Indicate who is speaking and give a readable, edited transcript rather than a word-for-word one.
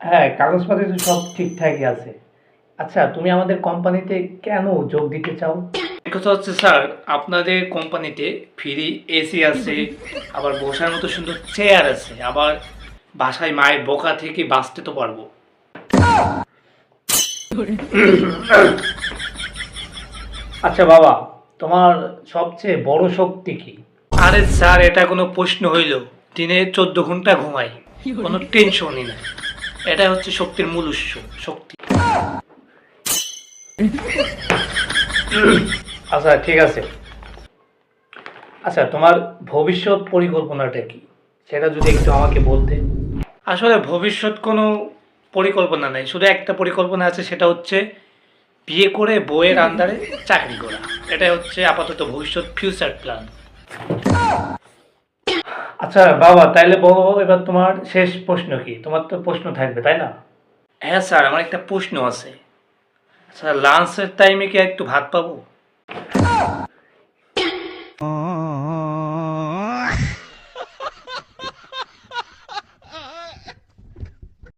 Speaker 1: হ্যাঁ, কাগজপাতি তো সব ঠিকঠাকই আছে। আচ্ছা, তুমি আমাদের কোম্পানিতে কেন যোগ দিতে চাও?
Speaker 2: কথা হচ্ছে স্যার, আপনাদের কোম্পানিতে ফ্রি এসি আছে, আবার বসার মতো সুন্দর চেয়ার আছে, আবার বাসায় মায়ের বকা থেকে বাঁচতে তো পারবো।
Speaker 1: আচ্ছা বাবা, তোমার সবচেয়ে বড় শক্তি কি?
Speaker 2: আরে স্যার, এটা কোনো প্রশ্ন হইল? দিনে 14 ঘন্টা ঘুমাই, কোনো টেনশনই নাই। এটা হচ্ছে শক্তির মূল উৎস, শক্তি।
Speaker 1: আচ্ছা ঠিক আছে। আচ্ছা, তোমার ভবিষ্যৎ পরিকল্পনাটা কি? সেটা যদি একটু আমাকে বলতে।
Speaker 2: আসলে ভবিষ্যৎ কোনো পরিকল্পনা নাই, শুধু একটা পরিকল্পনা আছে, সেটা হচ্ছে বিয়ে করে বউয়ের আন্ডারে চাকরি করা। এটাই হচ্ছে আপাতত ভবিষ্যৎ ফিউচার প্ল্যান।
Speaker 1: আচ্ছা বাবা, তাইলে বলো এবার তোমার শেষ প্রশ্ন কি? তোমার তো প্রশ্ন থাকবে, তাই না?
Speaker 2: হ্যাঁ স্যার, আমার একটা প্রশ্ন আছে। স্যার, লাঞ্চের টাইমে কি একটু ভাত পাবো?